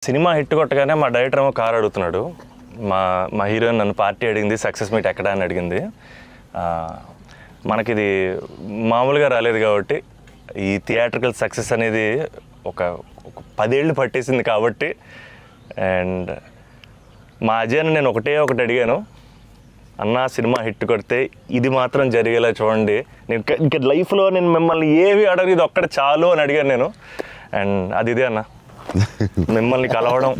Cinema hit కొట్టగానే మా director ఏమో కార్ అడుగుతున్నాడు. మా హీరోయిన్ నన్ను పార్టీ అడిగింది, సక్సెస్ మీట్ ఎక్కడ అని అడిగింది. మనకిది మామూలుగా రాలేదు కాబట్టి ఈ థియేట్రికల్ సక్సెస్ అనేది ఒక 10 ఏళ్ళు పట్టేసింది కాబట్టి. అండ్ మా అజయ్ని నేను ఒకటి అడిగాను, అన్న సినిమా హిట్ కొడితే ఇది మాత్రం జరిగేలా చూడండి, నేను ఇంకా లైఫ్లో నేను మిమ్మల్ని ఏవి అడగదు, ఇది ఒక్కటి చాలు అని అడిగాను నేను. అండ్ అది ఇదే అన్న, మిమ్మల్ని కలవడం.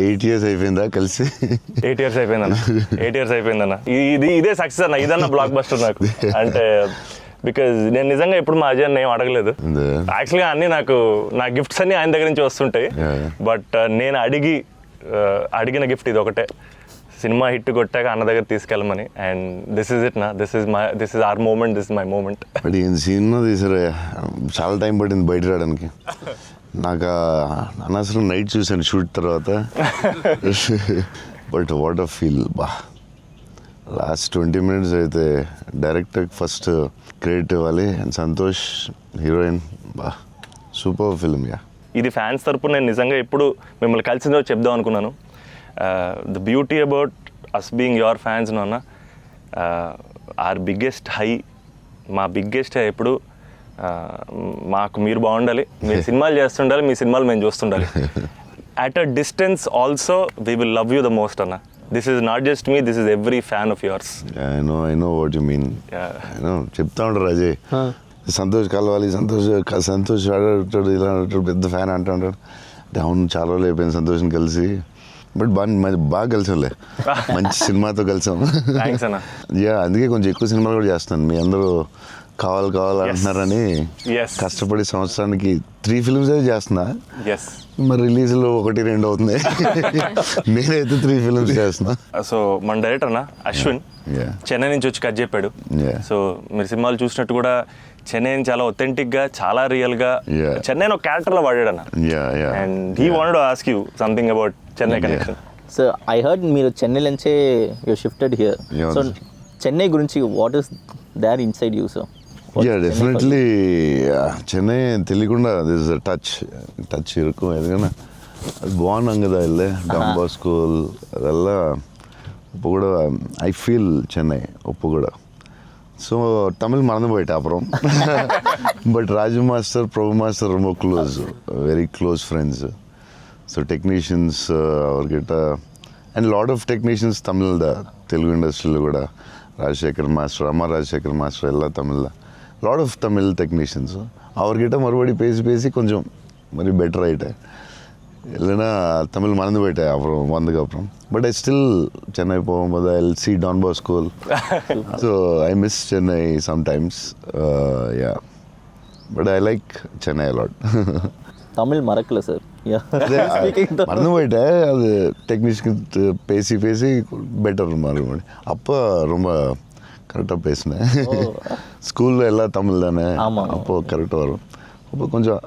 8 years అయిపోయిందా కలిసి? 8 years అయిపోయిందన్న. 8 years అయిపోయిందన్న. ఇదే సక్సెస్ అన్న, ఇదన్న బ్లాక్ బస్టర్ నాకు. అంటే బికాజ్ నేను నిజంగా ఎప్పుడు మా అజయ్ ఏం అడగలేదు. యాక్చువల్గా అన్నీ నా గిఫ్ట్స్ అన్నీ ఆయన దగ్గర నుంచి వస్తుంటాయి. బట్ నేను అడిగిన గిఫ్ట్ ఇది ఒకటే, సినిమా హిట్ కొట్టాక అన్న దగ్గర తీసుకెళ్ళమని. అండ్ దిస్ ఇస్ ఇట్ నా, this is our moment, this is my moment. But ఈ సినిమా తీసారు, చాలా టైం పట్టింది బయట రావడానికి. నాకు అనవసరం నైట్ చూశాను షూట్ తర్వాత. బట్ వాట్ అ ఫీల్ బా. లాస్ట్ 20 minutes అయితే డైరెక్టర్కి ఫస్ట్ క్రెడిట్ ఇవ్వాలి. అండ్ సంతోష్ హీరోయిన్, బా సూపర్ ఫిల్మ్. యా, ఇది ఫ్యాన్స్ తరపున నేను నిజంగా ఎప్పుడు మిమ్మల్ని కలిసిందో చెప్దాం అనుకున్నాను. The beauty about us being your fans అన్న, ఆర్ బిగ్గెస్ట్ హై, మా బిగ్గెస్ట్ హై ఎప్పుడు మాకు మీరు బాగుండాలి, మీరు సినిమాలు చేస్తుండాలి, మీ సినిమాలు మేము చూస్తుండాలి. At a distance also we will love you the most అన్న. This is not just me, this is every fan of yours. I know what you mean. చెప్తా ఉంటారు అజయ్, సంతోష్ కలవాలి, సంతోష్ ఆడాడు, ఇలా ఆడాడు, పెద్ద ఫ్యాన్ అంటాడు. అంటే అవును, చాలా రోజులు అయిపోయింది సంతోషం కలిసి. బట్ బాగా కలిసాంలే, మంచి సినిమాతో కలిసాం. యా, అందుకే కొంచెం ఎక్కువ సినిమాలు కూడా చేస్తున్నాను. మీ అందరూ కావాలి అంటున్నారని కష్టపడి సంవత్సరానికి 3 films అయితే చేస్తున్నా. మరి రిలీజ్లో 1-2 అవుతుంది. నేనైతే 3 films చేస్తున్నా. సో మన డైరెక్టర్ అన్న అశ్విన్ చెన్నై నుంచి వచ్చి కట్ చెప్పాడు. సో మీరు సినిమాలు చూసినట్టు కూడా చెన్నైని చాలా ఒథెంటిక్ గా, చాలా రియల్ గా చెన్నైని ఒక క్యారెక్టర్ లో వాడాడు అన్న. And he wanted to ask you something about Chennai connection. So I heard మీరు చెన్నై నుంచే you shifted here. So Chennai గురించి what is there inside you? So definitely Chennai తెలియకుండా దిస్ టచ్ ఇరుకు. ఎందుకన్నా అది బాగున్నాం కదా, వెళ్ళే డంబా స్కూల్ ಅದೆಲ್ಲ இப்போ கூட ஐ ஃபீல் சென்னை இப்போ கூட. ஸோ தமிழ் மறந்து போயிட்டேன் அப்புறம். But Raju master, Prabhu master ரொம்ப close, very close friends. So technicians அவர்கிட்ட and lot of technicians Tamil Telugu ఇండస్ట్రీలో కూడా, రాజశేఖర్ మాస్టర్, అమ్మ రాజశేఖర్ మాస్టర్ ಎಲ್ಲ Tamil, lot of Tamil technicians அவர்கிட்ட மறுபடி பேசி கொஞ்சம் மாதிரி பெட்டர் ஆகிட்டேன். இல்லைன்னா தமிழ் மறந்து போயிட்டேன் அப்புறம் வந்ததுக்கப்புறம். பட் ஐ ஸ்டில் சென்னை போகும்போது I see Don Bosco. So I miss Chennai sometimes. Yeah, but I like Chennai a lot. Tamil மறக்கல சார், மறந்து போயிட்டேன். அது டெக்னீஷியன் பேசி பெட்டர் மறுபடி. அப்போ ரொம்ப கரெக்டாக பேசினேன். ஸ்கூலில் எல்லாம் தமிழ் தானே, அப்போது கரெக்டாக வரும். அப்போ கொஞ்சம்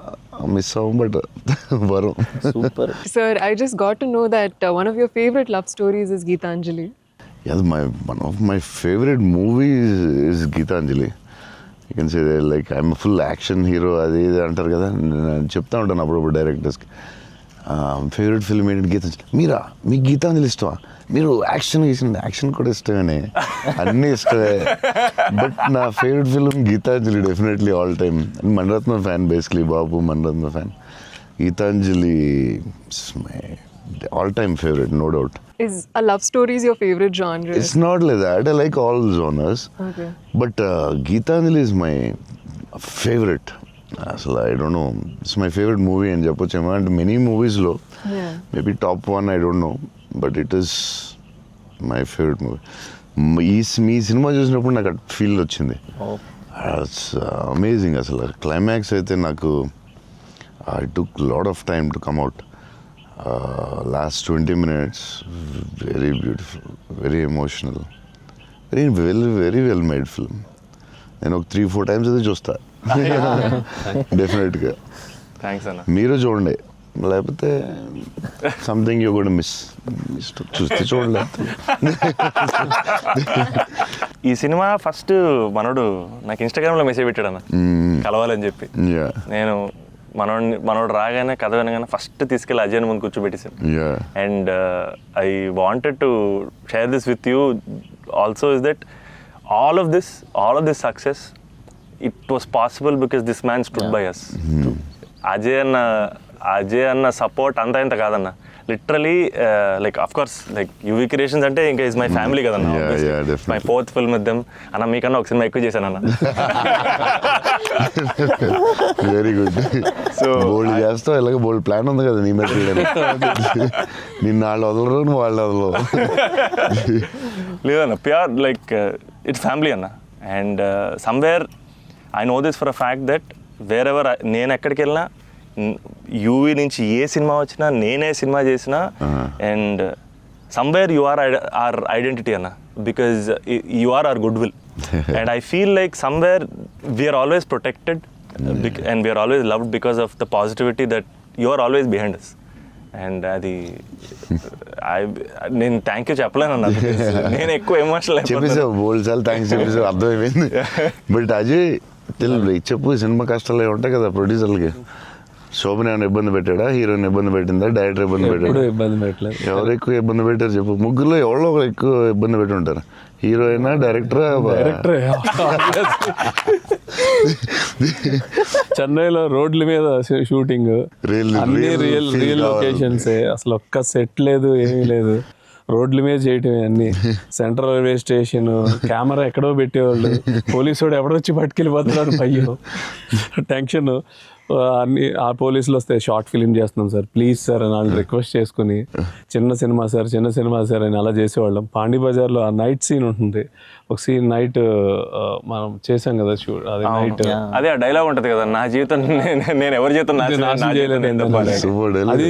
மிஸ் ஆகும், பட் வரும். Super. Sir, I just got to know that one of your favorite love stories is Geetanjali. Yeah, one of my favorite movies is Geetanjali. You can say that, like, I'm a full action hero. అది ఇది అంటారు కదా, నేను చెప్తా ఉంటాను అప్పుడప్పుడు డైరెక్టర్స్కి. Favourite film ఏంటంటే గీతాంజలి. మీకు గీతాంజలి ఇష్టమా? మీరు యాక్షన్ కూడా ఇష్టమేనే, అన్నీ ఇష్టమే. బట్ నా favourite film Geetanjali definitely all time. Maniratnam fan, basically బాబు Maniratnam fan. Geetanjali my all time favourite, no doubt. Is a love story your favorite genre? It's not like that. I like all genres. Okay. But Geetanjali is my favorite. అసలు I don't know, it's my favourite movie అని చెప్పొచ్చేమో. అంటే many మూవీస్లో maybe top 1 I don't know, but it is my favourite movie. Me cinema చూసినప్పుడు నాకు at feel వచ్చింది. It's amazing. అసలు climax అయితే నాకు I took lot of time to come out. Last 20 minutes very beautiful, very emotional, very well made film. నేను ఒక 3-4 times అయితే చూస్తా డెఫినెట్గా. థ్యాంక్స్ అన్న. మీరు చూడండి, లేకపోతే సంథింగ్ యూ కూడా మిస్ చూస్తే చూడలేదు. ఈ సినిమా ఫస్ట్ మనోడు నాకు ఇన్స్టాగ్రామ్లో మెసేజ్ పెట్టాడు అన్న, కలవాలని చెప్పి. నేను మనోడు రాగానే కథ వినగానే ఫస్ట్ తీసుకెళ్ళి అజయ్ ముందు కూర్చోబెట్టేసాను. Yeah. And I wanted to share this with you also is that all of this success, it was possible because this man stood by us. Ajay అన్న సపోర్ట్ అంతా ఇంత కాదన్న, literally like of course like UV creations అంటే ఇంకా is my family కదన్న. My 4th film with them అన్న. మీకన్నా ఒక సినిమా ఎక్కువ చేశాను అన్న. Very good. సో బోల్డ్ చేస్తావు, ఇలాగ బోల్డ్ ప్లాన్ ఉంది కదా నీ మీద. నిన్న వాళ్ళు వదలరు, నువ్వు వాళ్ళు వదలవు. లేదన్న, ప్యూర్ లైక్ ఇట్స్ ఫ్యామిలీ అన్న. And somewhere I know this for a fact that wear ever నేను ఎక్కడికి వెళ్ళినా, యూవీ నుంచి ఏ సినిమా వచ్చినా, నేనే సినిమా చేసినా, and somewhere you are our identity అన్న, because you are our goodwill. And I feel like somewhere we're always protected and we're always loved because of the positivity that you are always behind us. And అది నేను thank you చెప్పలేను అన్న, నేను ఎక్కువ emotional చెప్పేసావు, బోల్డ్ సార్లు thanks చెప్పేసావు, అర్థమైపోయింది. But Ajay చెప్పు, cinema కష్టాలు ఏమి ఉంటాయి కదా ప్రొడ్యూసర్లకి. శోభన్ ఏమైనా ఇబ్బంది పెట్టాడా, హీరోయిన్ ఇబ్బంది పెట్టిందా, డైరెక్టర్ ఇబ్బంది పెట్టాడా? ఇబ్బంది పెట్టలేదు. ఎవరు ఎక్కువ ఇబ్బంది పెట్టారు చెప్పు? ముగ్గురులో ఎవరో ఒకరు ఎక్కువ ఇబ్బంది పెట్టి ఉంటారు, హీరోయినా డైరెక్టరా? చెన్నైలో రోడ్ల మీద షూటింగ్, అన్ని రియల్ లొకేషన్సే, అసలు ఒక్క సెట్ లేదు, ఏమీ లేదు, రోడ్ల మీద చేయటం అన్ని. సెంట్రల్ రైల్వే స్టేషన్, కెమెరా ఎక్కడో పెట్టేవాళ్ళు, పోలీసు వాడు ఎవడొచ్చి పట్టుకెళ్ళిపోతున్నాడు, భయం, టెన్షన్. అన్ని ఆ పోలీసులు వస్తే షార్ట్ ఫిలిం చేస్తున్నాం సార్ ప్లీజ్ సార్ అని వాళ్ళు రిక్వెస్ట్ చేసుకుని, చిన్న సినిమా సార్ అని అలా చేసేవాళ్ళం. పాండీ బజార్లో ఆ నైట్ సీన్ ఉంటుంది, ఒక సీన్ నైట్ మనం చేసాం కదా షూట్, అది నైట్, అదే ఆ డైలాగ్ ఉంటుంది కదా, నా జీవితం నేను ఎవరి జీవితం నాశనం చేయలేదు. అది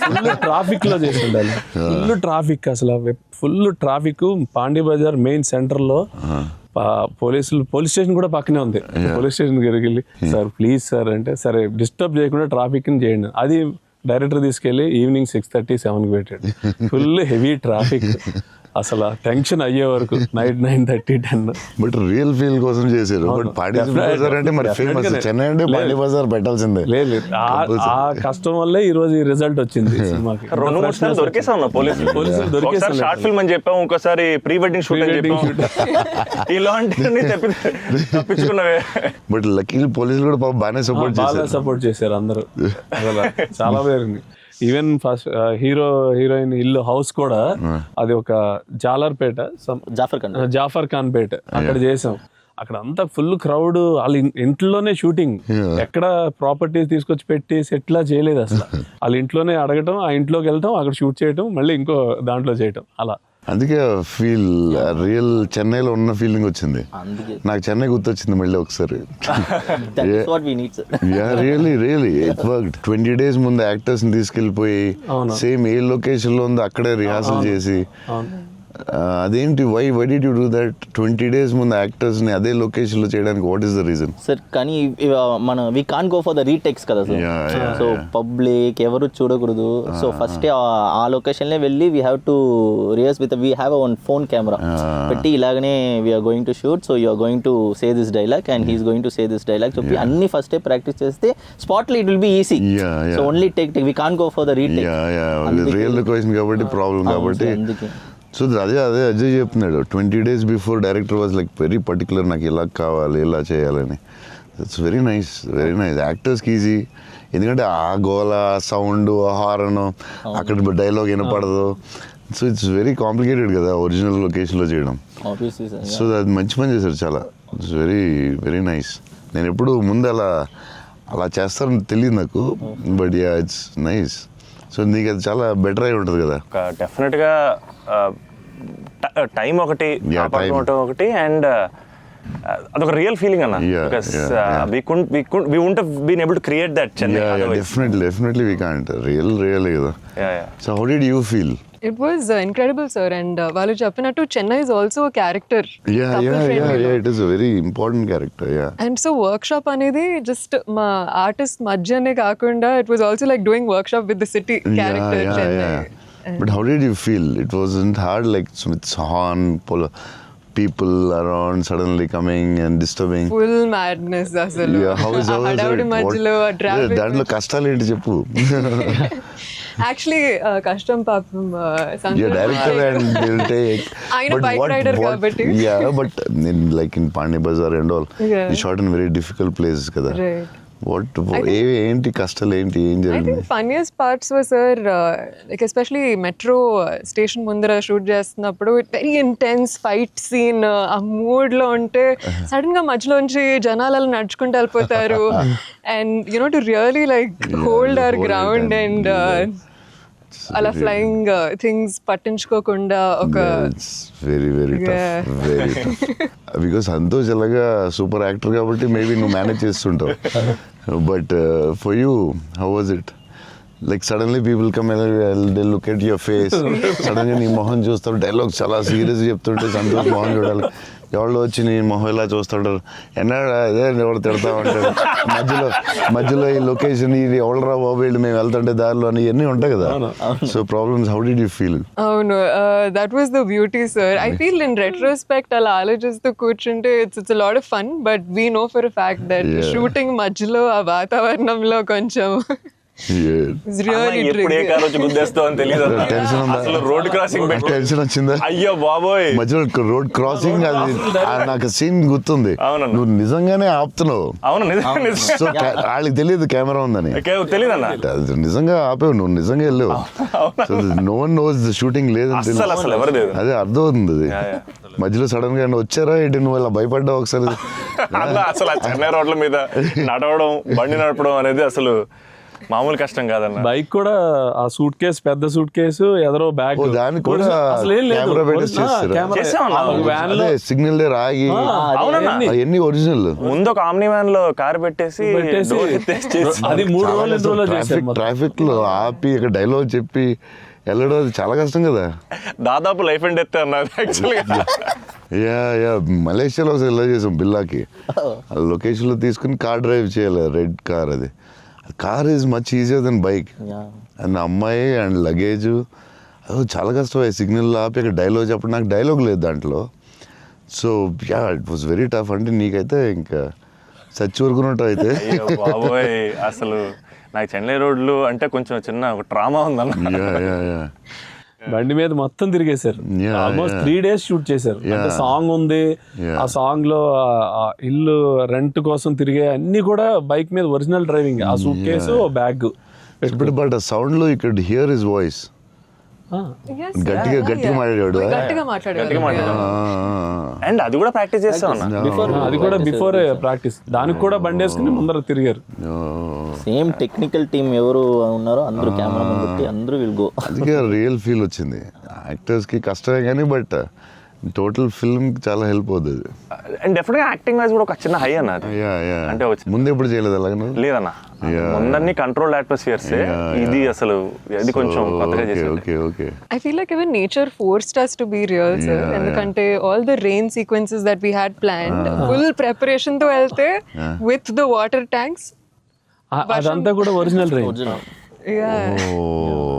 ఫుల్ ట్రాఫిక్ లో చేసి ఉండాలి, ఫుల్ ట్రాఫిక్, అసలు full traffic. Pondy Bazaar main centre లో పోలీస్ స్టేషన్ కూడా పక్కనే ఉంది. పోలీస్ స్టేషన్ దగ్గరికి వెళ్ళి సార్ ప్లీజ్ సార్ అంటే, సరే డిస్టర్బ్ చేయకుండా ట్రాఫిక్ ని చేయండి. అది డైరెక్టర్ తీసుకెళ్ళి ఈవినింగ్ 6:30, 7కి పెట్టాడు. ఫుల్ హెవీ ట్రాఫిక్, అసలు టెన్షన్ అయ్యే వరకు నైట్ 9:30, 10. బట్ రియల్ ఫీల్ కోసం చేశారు. బట్ పాండీ బజార్ అంటే మరి ఫేమస్, చెన్నై అంటే పాండీ బజార్ పెట్టాల్సిందే. లేదు, ఆ కష్టం వల్లే ఈ రోజు ఈ రిజల్ట్ వచ్చింది సినిమాకి. 2-3 సార్లు దొరికేసాం పోలీసులు దొరికేసాం. షార్ట్ ఫిల్మ్ అని చెప్పాము, ఇంకోసారి ప్రీ వెడ్డింగ్ షూట్ అని చెప్పాము, ఇలాంటివన్నీ తప్పించుకున్నవే. బట్ లక్కీ పోలీసులు కూడా బాగానే సపోర్ట్ చేశారు అందరూ, అసలు చాలా పేరుంది. ఈవెన్ ఫస్ట్ హీరోయిన్ ఇల్లు హౌస్ కూడా అది ఒక జాలర్పేట, జాఫర్ ఖాన్ పేట, అక్కడ చేసాం. అక్కడ అంతా ఫుల్ క్రౌడ్, వాళ్ళ ఇంట్లోనే షూటింగ్, ఎక్కడ ప్రాపర్టీస్ తీసుకొచ్చి పెట్టి సెట్లా చేయలేదు అసలు. వాళ్ళ ఇంట్లోనే అడగటం, ఆ ఇంట్లోకి వెళ్ళటం, అక్కడ షూట్ చేయటం, మళ్ళీ ఇంకో దాంట్లో చేయటం, అలా. అందుకే ఫీల్ రియల్ చెన్నైలో ఉన్న ఫీలింగ్ వచ్చింది నాకు. చెన్నై గుర్తొచ్చింది మళ్ళీ ఒకసారి. Really it worked. 20 days ముందు యాక్టర్స్ ని తీసుకెళ్ళిపోయి సేమ్ ఏ లొకేషన్ లో ఉందో అక్కడే రిహార్సల్ చేసి, అదేంటి why did you do that? 20 days ముందు యాక్టర్స్ ని అదే లొకేషన్ లో చేయడానికి what is the reason? Sir కానీ మన we can't go for the retakes కదా సార్. సో పబ్లిక్ ఎవరు చూడకూడదు. సో ఫస్ట్ ఆ లొకేషన్ లో వెళ్ళి we have to rehearse with we have one phone camera పెట్టి ఇలాగనే we're going to shoot, so you're going to say this dialogue and he's going to say this dialogue చెప్పి అన్ని first practice చేస్తే spot లో it will be easy. So only take we can't go for the retake. Real location కాబట్టి problem కాబట్టి. So అదే అజయ్ చెప్తున్నాడు, 20 days before director was like very particular, నాకు ఇలా కావాలి, ఇలా చేయాలని. ఇట్స్ వెరీ నైస్ యాక్టర్స్కి ఈజీ, ఎందుకంటే ఆ గోల, సౌండ్, హారన్, అక్కడ డైలాగ్ వినపడదు. సో ఇట్స్ వెరీ కాంప్లికేటెడ్ కదా ఒరిజినల్ లొకేషన్లో చేయడం. సో అది మంచి పని చేశారు చాలా. It's very nice. నేను ఎప్పుడు ముందు అలా చేస్తారని తెలియదు నాకు, but yeah it's nice. So నీకు అది చాలా బెటర్ అయి ఉంటుంది కదా. డెఫినెట్గా టైం ఒకటి, ఒకటి, అండ్ అదొక రియల్ ఫీలింగ్ అన్న. Because we wouldn't have been able to create that Chennai. Definitely we can't. Really కదా. So how did you feel? It was incredible, sir. And వాళ్ళు చెప్పినట్టు Chennai is also a character. Yeah, it is a very important character. And so workshop అనేది just మా artist మధ్యనే కాకుండా it was also like doing workshop with the city character Chennai. But how did you feel? It wasn't hard like with horn, people around suddenly coming and disturbing. Full madness అసలు. Yeah, how is ఆ హడావుడి it? మధ్యలో ఆ Yeah, traffic దాంట్లో కష్టాలు ఏంటి చెప్పు. Actually కష్టం పాపం Yeah, director and they'll take. ఆయన But bike rider కాబట్టి. Yeah, but in Pani Bazaar and all, Yeah. you shot in very difficult places కదా. Right. ఏంటి కష్టాలు ఏంటి, ఏం I జరిగింది? think funniest parts were, sir, like especially metro station ముందర shoot చేస్తున్నప్పుడు వెరీ ఇంటెన్స్ ఫైట్ సీన్ ఆ మూడ్ లో ఉంటే సడన్ గా మధ్యలోంచి జనాలు అలా నడుచుకుంటూ వెళ్ళిపోతారు and you know to really like hold hour ground and అలా ఫ్లయింగ్ థింగ్స్ పట్టించుకోకుండా ఒక very very Yeah. Tough very tough because Santosh ఎలాగా సూపర్ యాక్టర్ కాబట్టి మేబీ నువ్వు మేనేజ్ చేస్తుంటావు but for you how was it like suddenly people come they look at your face సడన్గా నీ మొహం చూస్తారు డైలాగ్ చాలా సీరియస్ చెప్తుంటే సంతోష్ మొహం చూడాలి ఎవరు వచ్చి నీ మొహం ఇలా చూస్తుంటారు ఎన్నాడు అదే ఎవరు తిడతా ఉంటారు మధ్యలో ఈ లొకేషన్ ఇది ఎవడరా బాబు వీళ్ళు మేము వెళ్తుంటే దారిలో అని ఇవన్నీ ఉంటాయి కదా so problems how did you feel అవును that was the beauty sir I feel in retrospect అలా ఆలోచిస్తూ కూర్చుంటే it's lot of fun but we know for fact that shooting మధ్యలో ఆ వాతావరణంలో కొంచెం it's really ఎప్పుడు ఏ కార్ వచ్చి గుద్దేస్తావు అని తెలియదు టెన్షన్ ఉందా? అసలు రోడ్ క్రాసింగ్ పెట్టి టెన్షన్ వచ్చిందా? అయ్యో బాబోయ్ మధ్యలో రోడ్ క్రాసింగ్ అది నాకు సీన్ గుర్తుంది. అవునన్నా. నువ్వు నిజంగానే ఆపుతున్నావు. అవును నిజం సో వాళ్ళకి తెలియదు కెమెరా ఉందని. తెలీదన్నా అది నిజంగా ఆపేవు, నువ్వు నిజంగా వెళ్ళావు. So no one knows shooting లేదని అసలు ఎవరు లేదు అదే అర్థం అవుతుంది అది. మధ్యలో సడన్ గా వచ్చారా ఏంటి, నువ్వు ఇలా భయపడ్డావు ఒకసారి. అలా అసలు ఆ చెన్నై రోడ్ల మీద నడవడం బండి నడపడం అనేది అసలు మామూలు కష్టం కాదన్న. బైక్ కూడా ఆ సూట్ కేసు, పెద్ద సూట్ కేసు, ఎదరో బ్యాగ్, దానికి కూడా అసలు ఏం లేదు. కెమెరా పెట్టేసి చేస్తారా? చేసామన్నా. వ్యాన్ లో అదే సిగ్నల్ దగ్గర ఆగి అవునన్నా. అవన్నీ ఒరిజినల్. ముందు ఒక ఆమ్ని వ్యాన్ లో కార్ పెట్టేసి door ఎత్తేసి చేసి అది 3 రోజులు 2 రోజులు చేశారు. ట్రాఫిక్ లో ఆపి ఇక డైలాగ్ చెప్పి వెళ్ళడం అది చాలా కష్టం కదా. దాదాపు లైఫ్ అండ్ డెత్ అన్నది యాక్చువల్గా. యా మలేషియాలో ఒకసారి ఇలా చేసాం బిల్లాకి. లొకేషన్ లో తీసుకుని కార్ డ్రైవ్ చేయాలి, రెడ్ కార్. అది car is much easier then bike. And అమ్మాయి అండ్ లగేజ్ అది చాలా కష్టం. సిగ్నల్ ఆపి అక్కడ డైలాగ్ చెప్పడం, నాకు డైలాగ్ లేదు దాంట్లో. So yeah it was very tough. అంటే నీకైతే ఇంకా చచ్చి ఊరుకున్నట్టు అయితే. అయ్యో బాబోయ్ అసలు నాకు చెన్నై రోడ్లు అంటే కొంచెం చిన్న ఒక ట్రామా ఉందన్న. యా బండి మీద మొత్తం తిరిగేశారు. Yeah, almost yeah. 3 days shoot చేశారు. అంటే సాంగ్ ఉంది, Yeah. ఆ సాంగ్ లో ఆ ఇల్లు రెంట్ కోసం తిరిగే అన్ని కూడా బైక్ మీద ఒరిజినల్ డ్రైవింగ్. ఆ సూట్ కేసు, బ్యాగ్. బట్ ఆ సౌండ్ లో you could hear his voice. Yes, గట్టిగా మాట్లాడాడు. గట్టిగా మాట్లాడారు. అండ్ అది కూడా ప్రాక్టీస్ చేస్తాం అన్న. అది కూడా బిఫోర్ ప్రాక్టీస్. దానికి కూడా బండి వేసుకుని ముందర తిరిగారు. సేమ్ టెక్నికల్ టీమ్ ఎవరు ఉన్నారో అందరూ కెమెరా ముందు పెట్టి అందరూ విల్ గో. అందుకే రియల్ ఫీల్ వచ్చింది. యాక్టర్స్ కి కష్టమే కానీ బట్ టోటల్ ఫిల్మ్ చాలా హెల్ప్ అవుతుంది. అండ్ డెఫినెట్ గా యాక్టింగ్ వైజ్ కూడా ఒక చిన్న హై అన్న అది. అంటే వచ్చింది ముందు ఎప్పుడు చేయలేదు అలాగే. లేదన్న, ముందన్ని కంట్రోల్ అట్మాస్ఫియర్స్. ఇది అసలు ఇది కొంచెం కొత్తగా చేసాడు. Okay okay. I feel like even nature forced us to be real, sir. ఎందుకంటే all the rain sequences that we had planned, full preparation తో వెళ్తే with the water tanks. అదంతా కూడా ఒరిజినల్ డ్రైవింగ్. Yeah.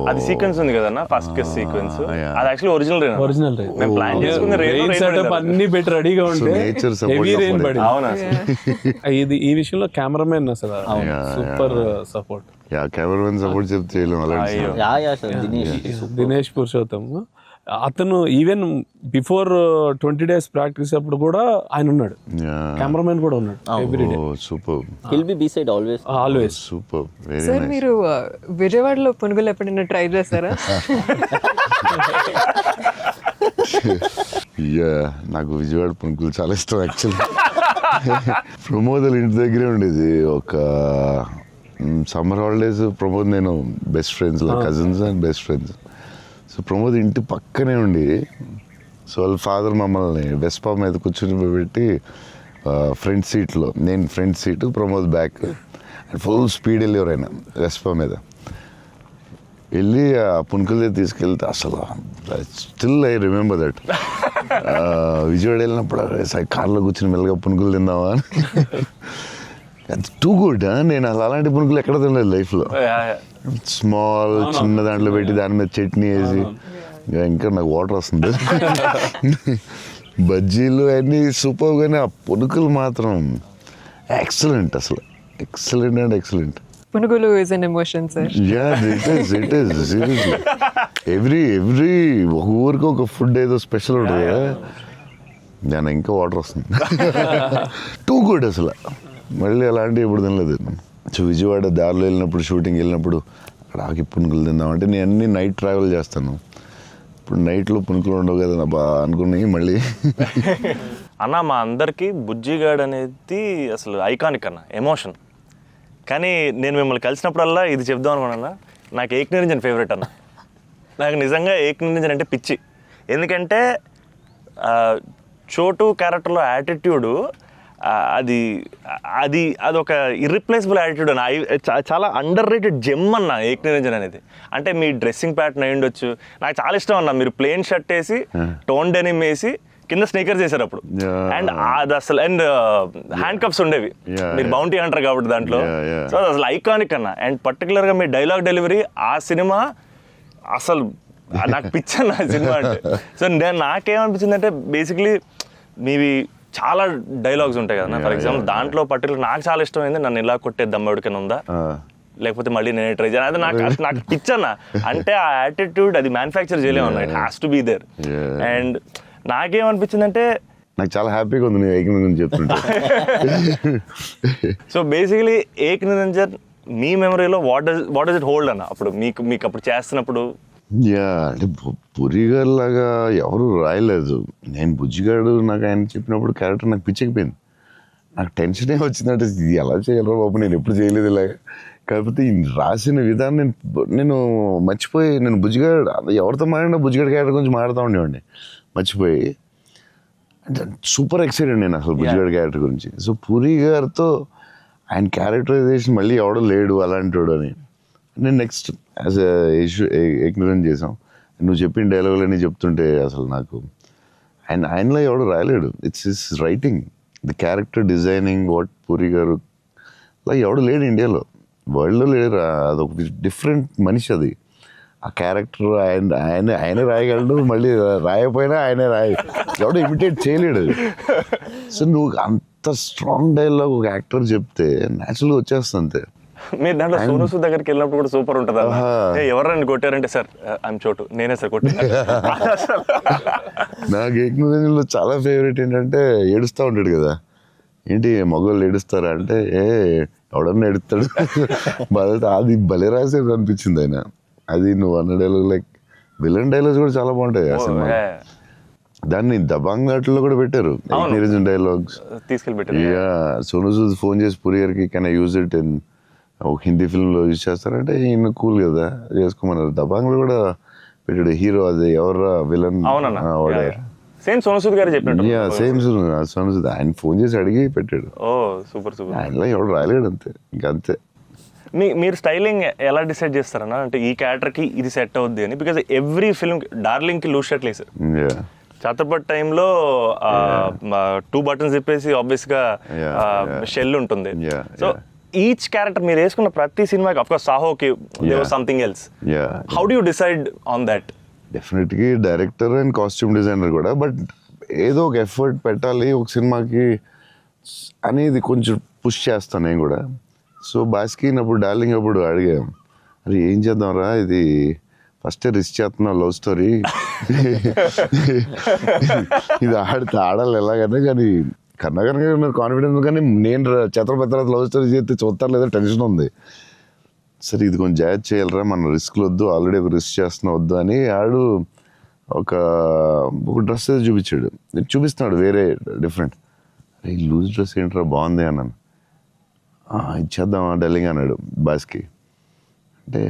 అది సీక్వెన్స్ ఉంది కదన్న, first case sequence. అది actually original rain. Original మేము ప్లాన్ చేసుకున్న రెయిన్ సెటప్ అన్ని పెట్టి రెడీగా ఉంటే nature support heavy rain support. పడింది. అవునా ఇది ఈ విషయంలో కెమెరామెన్ అసలు super support. Yeah cameraman support చెప్తే చేయలేం అలాంటి. యా సార్ దినేష్ పురుషోత్తం అతను ఈవెన్ బిఫోర్ 20 days ప్రాక్టీస్ అప్పుడు కూడా ఆయన ఉన్నాడు. కెమెరామెన్ కూడా ఉన్నాడు every day. Super will be beside always. Always. Super very sir nice. మీరు విజయవాడలో పునుగులు ఎప్పుడైనా ట్రై చేస్తారా? యా నాకు విజయవాడ పునుకులు చాలా ఇష్టం యాక్చువల్లీ. ప్రమోద్ ఇంటి దగ్గరే ఉండేది. ఒక సమ్మర్ హాలిడేస్ ప్రమోద్ నేను best friends, cousins and best friends. So Pramod ఇంటి పక్కనే ఉండి, సో వాళ్ళ ఫాదర్ మమ్మల్ని వెస్పా మీద కూర్చుని పెట్టి ఫ్రంట్ సీట్లో, నేను front seat, Pramod back, full speed వెళ్ళేవారు ఆయన వెస్పా మీద. వెళ్ళి ఆ పునుకులు తీసుకెళ్తే అసలు still I remember that. Vijayawada వెళ్ళినప్పుడు కార్లో కూర్చుని మెల్లగా పునుకులు తిందామా అని. Too good. నేను అసలు అలాంటి పునుకులు ఎక్కడ తినలేదు లైఫ్లో. స్మాల్ చిన్న దాంట్లో పెట్టి దాని మీద చట్నీ వేసి ఇంకా నాకు వాటర్ వస్తుంది. బజ్జీలు అన్నీ సూపర్, కానీ ఆ పునుకులు మాత్రం ఎక్సలెంట్, అసలు ఎక్సలెంట్ అండ్ ఎక్సలెంట్. పునుగులు is an emotion sir. It is seriously every ఒక ఊరికి ఒక ఫుడ్ ఏదో స్పెషల్ ఉంటుంది కదా, నేను ఇంకా వాటర్ వస్తుంది. టూ గుడ్ అసలు, మళ్ళీ అలాంటివి ఇప్పుడు తినలేదు. సో విజయవాడ దారిలో వెళ్ళినప్పుడు, షూటింగ్ వెళ్ళినప్పుడు అక్కడ ఆకి పునుకులు తిందామంటే నేను అన్ని నైట్ ట్రావెల్ చేస్తాను. ఇప్పుడు నైట్లో పునుకులు ఉండవు కదా బా అనుకున్నాయి మళ్ళీ. అన్న మా అందరికీ బుజ్జిగాడ్ అనేది అసలు ఐకానిక్ అన్న, ఎమోషన్. కానీ నేను మిమ్మల్ని కలిసినప్పుడల్లా ఇది చెప్దాం అనుకున్నా, నాకు ఏక్ నిరంజన్ ఫేవరెట్ అన్న. నాకు నిజంగా ఏక్ నిరంజన్ అంటే పిచ్చి. ఎందుకంటే చోటు క్యారెక్టర్లో యాటిట్యూడు అది అది అదొక ఇర్రిప్లేసబుల్ యాటిట్యూడ్ అన్న. చాలా అండర్ రేటెడ్ జెమ్ అన్న ఏక్ నిరంజన్ అనేది. అంటే మీ డ్రెస్సింగ్ ప్యాటర్న్ అయి ఉండొచ్చు, నాకు చాలా ఇష్టం అన్న. మీరు ప్లెయిన్ షర్ట్ వేసి టోన్ డెనిమ్ వేసి కింద స్నీకర్స్ చేశారు అప్పుడు, అండ్ అది అసలు, అండ్ హ్యాండ్ కప్స్ ఉండేవి, మీరు బౌంటీ అంటారు కాబట్టి దాంట్లో. సో అది అసలు ఐకానిక్ అన్న. అండ్ పర్టికులర్గా మీ డైలాగ్ డెలివరీ ఆ సినిమా అసలు నాకు పిచ్చన్న ఆ సినిమా అంటే. సో నాకేమనిపించింది అంటే బేసిక్లీ మీవి చాలా డైలాగ్స్ ఉంటాయి కదా. ఫర్ ఎగ్జాంపుల్ దాంట్లో పర్టికులర్ నాకు చాలా ఇష్టమైంది, నన్ను ఇలా కొట్టే దమ్మడికైనా ఉందా, లేకపోతే మళ్ళీ నేనే ట్రై చేయాలి, అది నాకు పిచ్చన్న. అంటే ఆ యాటిట్యూడ్ అది మ్యానుఫ్యాక్చర్ చేయలేమన్నా, it has to be there. And నాకేమనిపించిందంటే నాకు చాలా హ్యాపీగా ఉంది నేను ఏక్ నిరంజన్ చెప్తుంటే. సో బేసికలీ ఏక్ నిరంజన్ మీ మెమరీలో వాట్ డస్ ఇట్ హోల్డ్ అన్న అప్పుడు మీకు అప్పుడు చేస్తున్నప్పుడు? అంటే పురిగారు లాగా ఎవరు రాయలేదు. నేను బుజ్జిగాడు నాకు ఆయన చెప్పినప్పుడు క్యారెక్టర్ నాకు పిచ్చకపోయింది. నాకు టెన్షనే వచ్చిందంటే ఇది ఎలా చేయాలో బాబు, నేను ఎప్పుడు చేయలేదు ఇలాగా. కాకపోతే ఈ రాసిన విధానం నేను మర్చిపోయి, నేను బుజ్జిగాడు ఎవరితో మాట్లాడినా బుజ్జిగాడు క్యారెక్టర్ గురించి మాట్లాడుతూ ఉండేవాడిని మర్చిపోయి. అంటే సూపర్ ఎక్సైటెడ్ నేను అసలు బుజ్జిగాడు క్యారెక్టర్ గురించి. సో పూరి గారితో ఆయన క్యారెక్టరైజేషన్ మళ్ళీ ఎవడో లేడు అలాంటి వాడు అని నేను నెక్స్ట్ యాజ్ ఏక్ నిరంజన్ చేసాం. నువ్వు చెప్పిన డైలాగులన్నీ చెప్తుంటే అసలు నాకు ఆయనలో ఎవడు రాయలేడు. It's his writing, the character designing, what Puri garu అలా ఎవడు లేడు ఇండియాలో, వరల్డ్లో లేడు. అదొక డిఫరెంట్ మనిషి అది. ఆ క్యారెక్టర్ ఆయనే రాయగలడు, మళ్ళీ రాయకపోయినా ఆయనే ఎవడో ఇమిటేట్ చేయలేడు. సో నువ్వు అంత స్ట్రాంగ్ డైలాగ్ ఒక యాక్టర్ చెప్తే న్యాచురల్గా వచ్చేస్తుంది అంతే. మీరు దాంట్లో సోను సూద్ దగ్గరికి వెళ్ళినప్పుడు కూడా సూపర్ ఉంటుంది. ఎవరైనా కొట్టారంటే సార్ ఐఎమ్ చోటు, నేనే సార్ కొట్టాను. నాకు ఏక్ నిరంజన్లో చాలా ఫేవరెట్ ఏంటంటే ఏడుస్తూ ఉంటాడు కదా, ఏంటి మగవాళ్ళు ఏడుస్తారా అంటే ఎవడన్నా ఏడుస్తాడు బాధ. అది భలే రాసేది అనిపించింది ఆయన. అది నువ్వు అన్న డైలాగ్ లైక్ విలన్ డైలాగ్స్ కూడా చాలా బాగుంటాయి ఆ సినిమా. దాన్ని దబాంగ్ నాట్లో కూడా పెట్టారు ఏక్ నిరంజన్ డైలాగ్స్ తీసుకెళ్ళి. సోను సూద్ ఫోన్ చేసి పూరి గారికి can I use it in ఒక హిందీ ఫిల్మ్లో యూజ్ చేస్తారంటే ఈయన కూల్ కదా చేసుకోమన్నారు. దబాంగ్లో కూడా పెట్టాడు హీరో, అది ఎవరా విలన్ సేమ్ సోను సూద్ గారు చెప్పినట్టు. సేమ్ సోను సూద్ ఆయన ఫోన్ చేసి అడిగి పెట్టాడు. ఓ సూపర్ సూపర్. ఆయనలో ఎవడు రాయలేడు అంతే, ఇంకా అంతే. మీరు స్టైలింగ్ ఎలా డిసైడ్ చేస్తారన్నా, అంటే ఈ క్యారెక్టర్కి ఇది సెట్ అవుద్ది అని? బికాజ్ ఎవ్రీ ఫిల్మ్ డార్లింగ్కి లూజ్ షర్ట్ వేసారు, ఛత్రపతి టైంలో 2 బటన్స్ చెప్పేసి ఆబ్వియస్గా షెల్ ఉంటుంది. సో ఈచ్ క్యారెక్టర్ మీరు వేసుకున్న ప్రతి సినిమాకి, అఫ్కోర్స్ సాహోకి something else, how do you decide on that? డెఫినెట్గా డైరెక్టర్ అండ్ కాస్ట్యూమ్ డిజైనర్ కూడా, బట్ ఏదో ఒక ఎఫర్ట్ పెట్టాలి ఒక సినిమాకి అనేది కొంచెం పుష్ చేస్తాను నేను కూడా. సో బాస్కిన్ అప్పుడు డార్లింగ్ అప్పుడు అడిగాం, అరే ఏం చేద్దాం రా, ఇది ఫస్ట్ రిస్క్ చేస్తున్నావు లవ్ స్టోరీ, ఇది ఆడాలి ఎలాగైనా. కానీ కర్ణాకర్ గారు నాకు కాన్ఫిడెన్స్, కానీ నేను ఛత్రపతి తర్వాత లవ్ స్టోరీ చేస్తే చూస్తారు లేదా టెన్షన్ ఉంది. సరే ఇది కొంచెం జాగ్రత్త చేయాలరా, మన రిస్క్లు వద్దు, ఆల్రెడీ ఒక రిస్క్ చేస్తున్నా వద్దు అని ఆడు ఒక డ్రెస్ చూపించాడు, చూపిస్తున్నాడు వేరే డిఫరెంట్. అరే లూజ్ డ్రెస్ ఏంట్రా బాగుంది అన్నాను. ఇచ్చేద్దామా డార్లింగ్ అన్నాడు బాస్కి. అంటే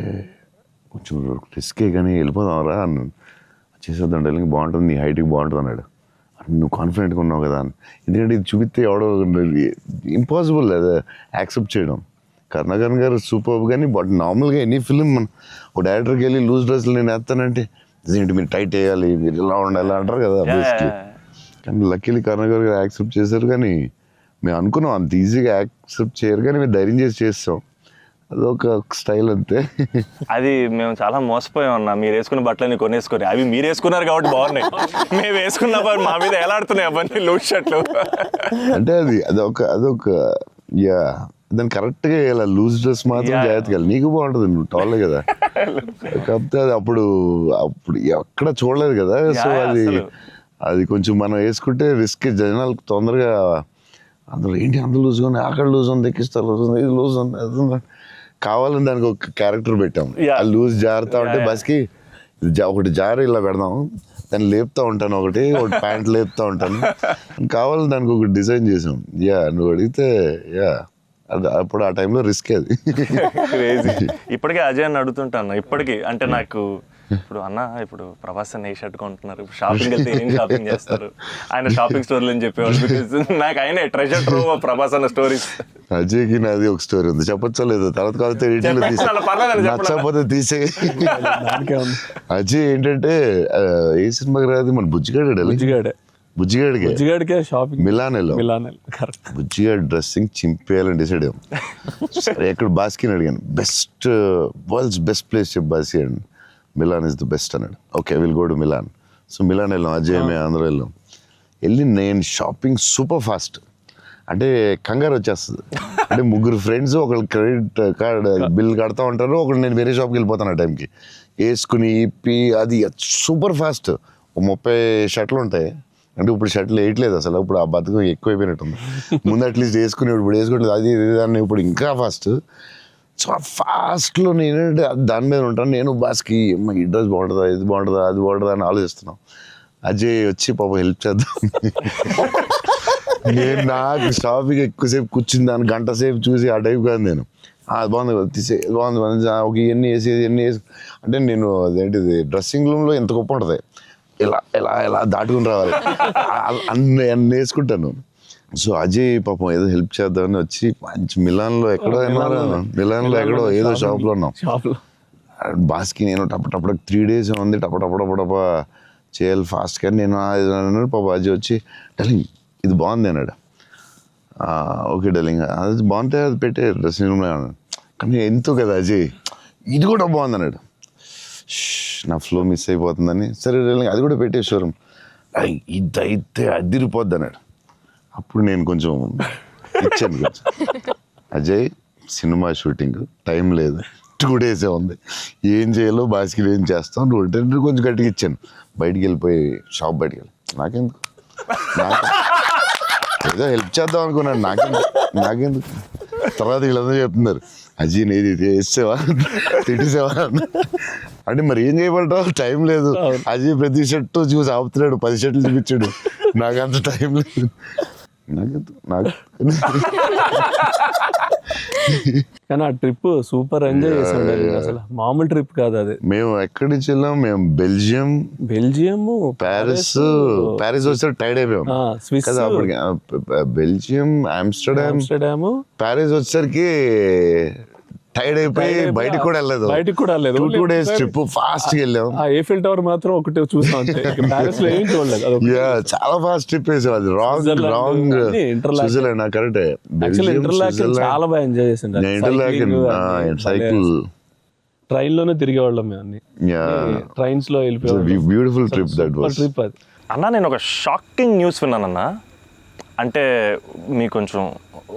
కొంచెం రిస్కే కానీ వెళ్ళిపోదాంరా అన్నాను. చేసేద్దాం డార్లింగ్, బాగుంటుంది, నీ హైట్కి బాగుంటుంది అన్నాడు. నువ్వు కాన్ఫిడెంట్గా ఉన్నావు కదా అని. ఎందుకంటే ఇది చూపిస్తే ఎవడో ఇంపాసిబుల్ అది యాక్సెప్ట్ చేయడం. కర్ణాకర్ గారు సూపర్, కానీ బట్ నార్మల్గా ఎనీ ఫిలిం ఒక డైరెక్టర్కి వెళ్ళి లూజ్ డ్రెస్లు నేను వేస్తానంటే ఏంటి మీరు టైట్ వేయాలి, మీరు ఇలా ఉండాలి అంటారు కదా బేసిక్లీ. కానీ లక్కీలీ కర్ణాకర్ గారు యాక్సెప్ట్ చేశారు. కానీ మేము అనుకున్నాం అంత ఈజీగా యాక్సెప్ట్ చేయరు, కానీ మేము ధైర్యం చేసి చేస్తాం. అదొక స్టైల్ అంతే. అది మేము చాలా మోసపోయాం అన్న, మీరు వేసుకున్న బట్టలని కొనేసుకొని, అవి మీరు వేసుకున్నారు కాబట్టి బాగున్నాయి, మేము వేసుకున్న మా మీద ఎలాడుతున్నాయి అవన్నీ లూజ్ షర్ట్లు. అంటే అదొక యా, దాన్ని కరెక్ట్గా ఇలా లూజ్ డ్రెస్ మాత్రం జాగ్రత్తగా నీకు బాగుంటుంది, నువ్వు టాలే కదా. కాకపోతే అది అప్పుడు ఎక్కడ చూడలేదు కదా. సో అది కొంచెం మనం వేసుకుంటే రిస్క్, జనాలకు తొందరగా అందులో ఏంటి అంత లూజ్ ఉంది, అక్కడ లూజ్ ఉంది, ఎక్కిస్తారు లూజ్ ఉంది, ఇది లూజ్ ఉంది, అది ఉంది, కావాలని దానికి ఒక క్యారెక్టర్ పెట్టాం. ఆ లూజ్ జారుతా ఉంటే బస్కి ఒకటి జారి ఇలా పెడదాం, దాన్ని లేపుతా ఉంటాను, ఒకటి ప్యాంట్ లేపుతా ఉంటాను, కావాలని దానికి ఒకటి డిజైన్ చేసాం. యా, నువ్వు అడిగితే యా, అది అప్పుడు ఆ టైంలో రిస్క్ అది. ఇప్పటికే అజయ్ అని అడుగుతుంటాను ఇప్పటికీ, అంటే నాకు ఇప్పుడు అన్న ఇప్పుడు ప్రభాస్ అన్న ఏ షర్ట్ కొంటున్నారు, ఇప్పుడు షాపింగ్ వెళ్తే ఏం షాపింగ్ చేస్తారు, ఆయన షాపింగ్ స్టోర్లు అని చెప్పేవాళ్ళు. బికాజ్ నాకు ఆయన ట్రెజర్ ట్రూవ్ ప్రభాస్ అన్న స్టోరీస్. అజయ్కి నాది ఒక స్టోరీ ఉంది, చెప్పచ్చో లేదు, తర్వాత కాకపోతే నచ్చకపోతే తీసే. అజయ్ ఏంటంటే ఏ సినిమాకి రాదు, మన బుజ్జిగాడికే షాపింగ్ మిలాన్ బుజ్జిగాడి డ్రెస్సింగ్ చింపేయాలని డిసైడ్ అయ్యాం. సరే ఎక్కడ బాస్కిని అడిగాను, వరల్డ్స్ బెస్ట్ ప్లేస్ చెప్పు బాస్కి అండి. మిలాన్ ఇస్ ద బెస్ట్ అన్నాడు. Okay will go to Milan. So Milan వెళ్ళాం, అజయ్ మేము అందరూ వెళ్ళి నేను షాపింగ్ సూపర్ ఫాస్ట్, అంటే కంగారు వచ్చేస్తుంది. అంటే ముగ్గురు ఫ్రెండ్స్, ఒకళ్ళు క్రెడిట్ కార్డ్ బిల్ కడతా ఉంటారు, ఒకళ్ళు నేను వేరే షాప్కి వెళ్ళిపోతాను ఆ టైంకి, వేసుకుని ఇప్పి అది సూపర్ ఫాస్ట్. 30 షర్ట్లు ఉంటాయి, అంటే ఇప్పుడు షర్ట్లు వేయట్లేదు అసలు, ఇప్పుడు ఆ బతుకు ఎక్కువైపోయినట్టుంది. ముందు అట్లీస్ట్ వేసుకుని ఇప్పుడు వేసుకోవట్లేదు, అది దాన్ని ఇప్పుడు ఇంకా ఫాస్ట్. సో ఆ ఫాస్ట్లో నేనంటే దాని మీద ఉంటాను. నేను బాస్కి ఈ డ్రెస్ బాగుంటుందా, ఇది బాగుంటుందా, అది బాగుంటుందా అని ఆలోచిస్తున్నాం. అజయ్ వచ్చి పాపం హెల్ప్ చేద్దాం. నేను నాకు షాపింగ్ ఎక్కువసేపు కూర్చుని దాన్ని గంట సేపు చూసి ఆ టైప్ కాదు నేను. అది బాగుంది కదా తీసే, బాగుంది ఒక ఇవన్నీ వేసి అంటే నేను అదేంటిది డ్రెస్సింగ్ రూమ్లో ఎంత గొప్ప ఉంటుంది, ఇలా దాటుకుని రావాలి, అన్ని వేసుకుంటాను. సో అజయ్ పాపం ఏదో హెల్ప్ చేద్దామని వచ్చి మంచి మిలాన్లో ఎక్కడో ఏదో షాప్లో ఉన్నాం. బాస్కి నేను టపటప్పుడు 3 days ఉంది, టపటపడపడప చేయాలి ఫాస్ట్. కానీ నేను అన్నాడు, పాప అజయ్ వచ్చి డార్లింగ్ ఇది బాగుంది అన్నాడు. ఓకే డార్లింగ్ అది బాగుంటే అది పెట్టే డ్రెస్సింగ్ రూమ్లో అన్నాడు. కానీ ఎంతో కదా అజయ్ ఇది కూడా బాగుంది అన్నాడు. నా ఫ్లో మిస్ అయిపోతుందని, సరే డార్లింగ్ అది కూడా పెట్టే షోరూమ్, ఇదైతే అదిరిపోద్ది అన్నాడు. అప్పుడు నేను కొంచెం ఇచ్చాను కొంచెం, అజయ్ సినిమా షూటింగ్ టైం లేదు, 2 days ఉంది, ఏం చేయాలో బాస్కి ఏం చేస్తాం, నువ్వు కొంచెం గట్టిగా ఇచ్చాను. బయటికి వెళ్ళిపోయి షాప్ బయటికి వెళ్ళి నాకెందుకు ఏదో హెల్ప్ చేద్దాం అనుకున్నాను, నాకెందుకు. తర్వాత వీళ్ళందరూ చెప్తున్నారు, అజయ్ నేది వేసేవా తిట్టేసావా అంటే మరి ఏం చేయమంటావు, టైం లేదు. అజయ్ ప్రతి షర్టు చూసి ఆపుతున్నాడు, 10 షర్ట్లు చూపించాడు, నాకు అంత టైం లేదు. కానీ ఆ ట్రిప్ సూపర్ ఎంజాయ్ చేసాం, అసలు మామూలు ట్రిప్ కాదు అది. మేము ఎక్కడి నుంచి వెళ్ళాం, మేము బెల్జియం ప్యారిస్ వచ్చి టైడ్ అయిపోయాం కదా అప్పటికి. బెల్జియం ఆమ్స్టర్డామ్ ప్యారిస్ వచ్చేసరికి టైడ్ అయిపోయి బయటికి కూడా వెళ్ళలేదు. 2 days ట్రిప్ ఫాస్ట్ గా వెళ్ళాం. ఏఫిల్ టవర్ మాత్రం ఒకటి చూసాం, ప్యారిస్ లో ఏం చూడలేదు. చాలా ఫాస్ట్ ట్రిప్ వేసాం, అది రాంగ్ స్విట్జర్లాండ్ కరెక్ట్. చాలా బాగా ఎంజాయ్ చేసాం. సైకిల్ ట్రైన్ లోనే తిరిగేవాళ్ళం మేము అన్ని, ట్రైన్స్ లో వెళ్ళిపోయాం. Beautiful trip that was. Trip అది. అన్న నేను ఒక షాకింగ్ న్యూస్ విన్నానన్నా, అంటే మీకు కొంచెం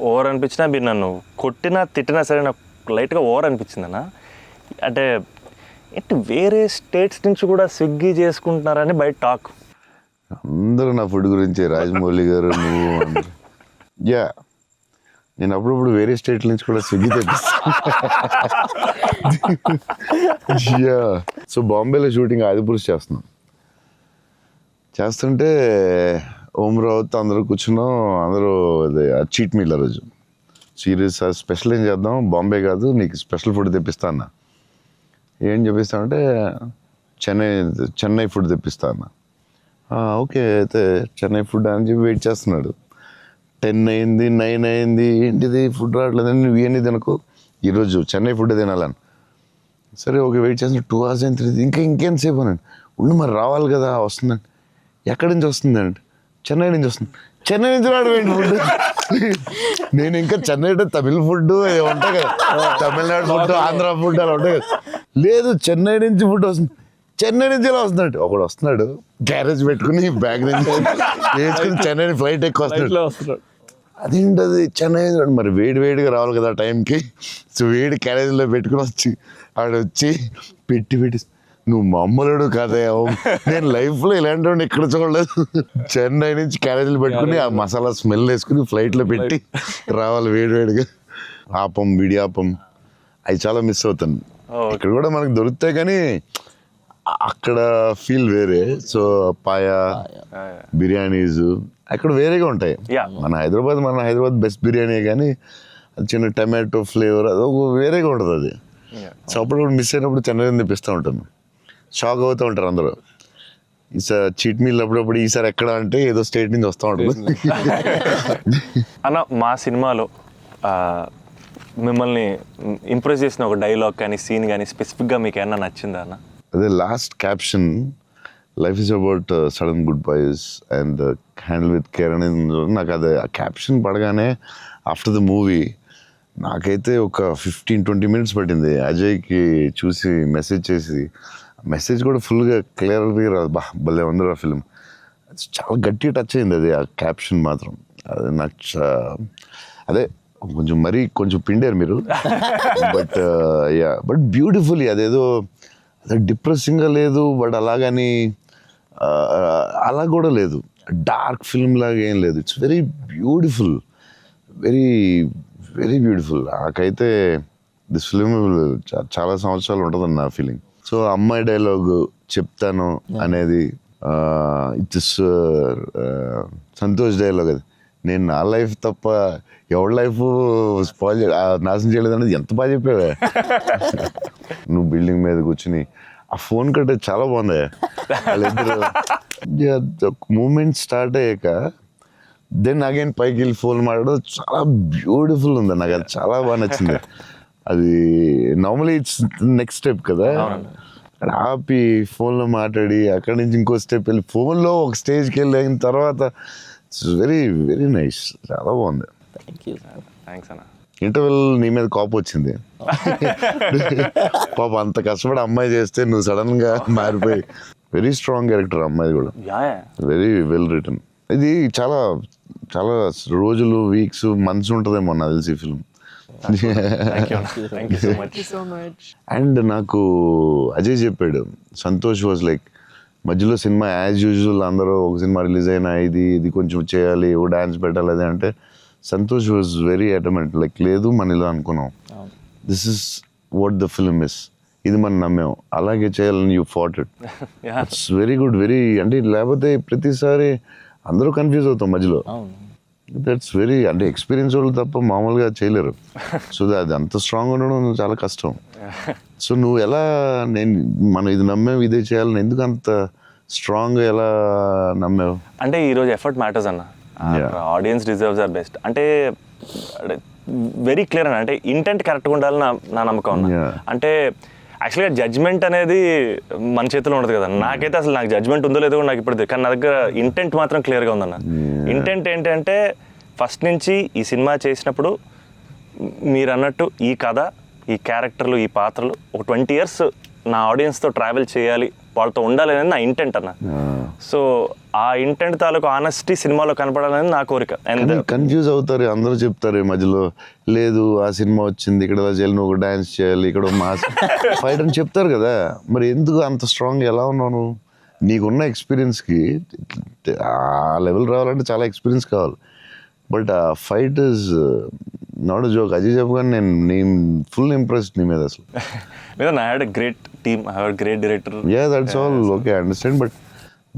ఓవర్ అనిపించినా, మీరు నన్ను కొట్టినా తిట్టినా సరే నాకు లైట్గా ఓవర్ అనిపించిందన్న. అంటే ఏంటి వేరే స్టేట్స్ నుంచి కూడా స్విగ్గీ చేసుకుంటున్నారని బయట టాక్. అందరూ నా ఫుడ్ గురించి, రాజమౌళి గారు నువ్వు. యా, నేను అప్పుడప్పుడు వేరే స్టేట్ నుంచి కూడా స్విగ్గీ తెప్పిస్తాను. యా, సో బాంబేలో షూటింగ్ ఆదిపురుష్ చేస్తుంటే ఓం రావుతో అందరూ కూర్చున్నాం, అందరూ అదే చీట్ మీల్ ఆ రోజు. సీరియస్ స్పెషల్ ఏం చేద్దాం, బాంబే కాదు నీకు స్పెషల్ ఫుడ్ తెప్పిస్తా అన్న. ఏం చెప్పిస్తానంటే చెన్నై ఫుడ్ తెప్పిస్తా అన్న. ఓకే అయితే చెన్నై ఫుడ్ అని చెప్పి వెయిట్ చేస్తున్నాడు. 10 అయింది, 9 అయింది, ఏంటిది ఫుడ్ రావట్లేదని, నువ్వు ఇవన్నీ తినకు, ఈరోజు చెన్నై ఫుడ్ తినాలని. సరే ఓకే వెయిట్ చేస్తున్నా, 2 hours అయింది, ఇంకెంతసేపు అనండి. ఉండి మరి రావాలి కదా, వస్తుందండి. ఎక్కడి నుంచి వస్తుందండి, చెన్నై నుంచి వస్తుంది. చెన్నై నుంచి రావడం ఏంటి ఫుడ్? నేను ఇంకా చెన్నై అంటే తమిళ ఫుడ్ ఉంటాయి కదా, తమిళనాడు ఫుడ్, ఆంధ్ర ఫుడ్ అలా ఉంటాయి కదా. లేదు, చెన్నై నుంచి ఫుడ్ వస్తుంది. చెన్నై నుంచి ఎలా వస్తున్నాడు? ఒకడు వస్తున్నాడు గ్యారేజ్ పెట్టుకుని బ్యాగ్ నుంచి వేసుకుని చెన్నై ఫ్లైట్ ఎక్కువ వస్తున్నాడు. అదేంటది చెన్నై మరి వేడిగా రావాలి కదా టైంకి. సో వేడి క్యారేజ్లో పెట్టుకుని వచ్చి పెట్టి నువ్వు మామూలుడు కదా, నేను లైఫ్లో ఇలాంటి వాడిని ఎక్కడ చూడలేదు. చెన్నై నుంచి క్యారేజీలు పెట్టుకుని ఆ మసాలా స్మెల్ వేసుకుని ఫ్లైట్లో పెట్టి రావాలి వేడిగా. ఆపం, విడియాపం అవి చాలా మిస్ అవుతాను. ఇక్కడ కూడా మనకు దొరుకుతాయి కానీ అక్కడ ఫీల్ వేరే. సో పాయా, బిర్యానీస్ అక్కడ వేరేగా ఉంటాయి. మన హైదరాబాద్ బెస్ట్ బిర్యానీ, కానీ అది చిన్న టమాటో ఫ్లేవర్ అది వేరేగా ఉంటుంది అది. సో అప్పుడు మిస్ అయినప్పుడు చెన్నై తెప్పిస్తూ ఉంటాను. షాక్ అవుతూ ఉంటారు అందరూ. ఈసారి చీట్ మీల్ అప్పుడప్పుడు ఈసారి ఎక్కడ అంటే ఏదో స్టేట్ నుంచి వస్తూ ఉంటుంది. అన్న మా సినిమాలో మిమ్మల్ని ఇంప్రెస్ చేసిన ఒక డైలాగ్ కానీ సీన్ కానీ స్పెసిఫిక్గా మీకు ఏమన్నా నచ్చిందా అన్న? అదే last caption, life is about sudden good boys and handle with care అనేది నాకు అది ఆ క్యాప్షన్ పడగానే ఆఫ్టర్ ద మూవీ నాకైతే ఒక 15-20 minutes పట్టింది అజయ్కి చూసి మెసేజ్ చేసి. మెసేజ్ కూడా ఫుల్గా క్లియర్గా రాదు. భలే ఉంది ఆ ఫిల్మ్. చాలా గట్టిగా టచ్ అయింది అది, ఆ క్యాప్షన్ మాత్రం. అది నాకు అదే కొంచెం పిండారు మీరు. బట్ బ్యూటిఫుల్లీ అదేదో డిప్రెసింగ్గా లేదు, బట్ అలాగని అలా కూడా లేదు, డార్క్ ఫిల్మ్ లాగా ఏం లేదు. It's very beautiful, very very beautiful. నాకైతే దిస్ ఫిల్మ్ చాలా సంవత్సరాలు ఉంటుందని నా ఫీలింగ్. సో అమ్మాయి డైలాగ్ చెప్తాను అనేది ఇట్స్ సంతోష్ డైలాగ్. అది నేను నా లైఫ్ తప్ప ఎవరి లైఫ్ స్పాయిల్ నాశనం చేయలేదు అనేది ఎంత బాగా చెప్పావే. నువ్వు బిల్డింగ్ మీద కూర్చుని ఆ ఫోన్ కట్టే చాలా బాగుంది. వాళ్ళిద్దరు మూమెంట్ స్టార్ట్ అయ్యాక దెన్ అగైన్ పైకి వెళ్ళి ఫోన్ మాట్లాడడం చాలా బ్యూటిఫుల్ ఉంది. నాకు అది చాలా బాగా నచ్చింది. అది నార్మలీ ఇట్స్ నెక్స్ట్ స్టెప్ కదా, అక్కడ ఆపి ఫోన్లో మాట్లాడి అక్కడి నుంచి ఇంకో స్టెప్ వెళ్ళి ఫోన్లో ఒక స్టేజ్కి వెళ్ళిన తర్వాత ఇట్స్ వెరీ వెరీ నైస్, చాలా బాగుంది. థ్యాంక్స్ అన్న. ఇంటర్వెల్ నీ మీద కోపం వచ్చింది పాప, అంత కష్టపడి అమ్మాయి చేస్తే నువ్వు సడన్ గా మారిపోయి. వెరీ స్ట్రాంగ్ క్యారెక్టర్ అమ్మాయి కూడా, వెరీ వెల్ రిటర్న్. ఇది చాలా చాలా రోజులు, వీక్స్, మంత్స్ ఉంటుందేమో నాకు తెలిసి ఫిల్మ్. అండ్ నాకు అజయ్ చెప్పాడు, సంతోష్ వాజ్ లైక్ మధ్యలో సినిమా యాజ్ యూజువల్ అందరూ ఒక సినిమా రిలీజ్ అయినా ఇది కొంచెం చేయాలి, ఓ డాన్స్ పెట్టాలి అది అంటే, సంతోష్ వాజ్ వెరీ అటమెంట్ లైక్ లేదు మన ఇలా అనుకున్నాం, this is what the film is, ఇది మనం నమ్మాం, అలాగే చేయాలని you fat it. It's very good, very అంటే లేకపోతే ప్రతిసారి అందరూ కన్ఫ్యూజ్ అవుతాం మధ్యలో. దట్స్ వెరీ అంటే ఎక్స్పీరియన్స్ వాళ్ళు తప్ప మామూలుగా చేయలేరు. సో అది అంత స్ట్రాంగ్ ఉండడం చాలా కష్టం. సో నువ్వు ఎలా మనం ఇది నమ్మావు ఇదే చేయాలని ఎందుకు అంత స్ట్రాంగ్గా ఎలా నమ్మావు? అంటే ఈరోజు ఎఫర్ట్ మ్యాటర్స్ అన్న, ఆడియన్స్ డిజర్వ్స్ ఆర్ బెస్ట్ అంటే వెరీ క్లియర్ అన్న. అంటే ఇంటెంట్ కరెక్ట్గా ఉండాలని నా నమ్మకం అన్న. అంటే యాక్చువల్గా జడ్జ్మెంట్ అనేది మన చేతిలో ఉండదు కదా. నాకైతే అసలు నాకు జడ్జ్మెంట్ ఉందో లేదో నాకు ఇప్పుడు, కానీ నా దగ్గర ఇంటెంట్ మాత్రం క్లియర్గా ఉందన్న. ఇంటెంట్ ఏంటంటే ఫస్ట్ నుంచి ఈ సినిమా చేసినప్పుడు మీరు అన్నట్టు ఈ కథ, ఈ క్యారెక్టర్లు, ఈ పాత్రలు ఒక 20 years నా ఆడియన్స్తో ట్రావెల్ చేయాలి, వాళ్ళతో ఉండాలి అనేది నా ఇంటెంట్ అన్న. సో ఆ ఇంటెంట్ తాలూకు ఆనెస్టీ సినిమాలో కనపడాలని నా కోరిక. కన్ఫ్యూజ్ అవుతారు అందరూ, చెప్తారు మధ్యలో లేదు ఆ సినిమా వచ్చింది ఇక్కడ ఎలా చేయాలి, నువ్వు డాన్స్ చేయాలి, ఇక్కడ మాస్ ఫైట్ అని చెప్తారు కదా. మరి ఎందుకు అంత స్ట్రాంగ్ ఎలా ఉన్నావు? నీకున్న ఎక్స్పీరియన్స్కి ఆ లెవెల్ రావాలంటే చాలా ఎక్స్పీరియన్స్ కావాలి. బట్ ఆ fight is not joke. Ajay చెప్పగానే నేను ఫుల్ ఇంప్రెస్డ్ నీ మీద అసలు. I had a great team, I had great director. Yeah that's all okay, I understand. But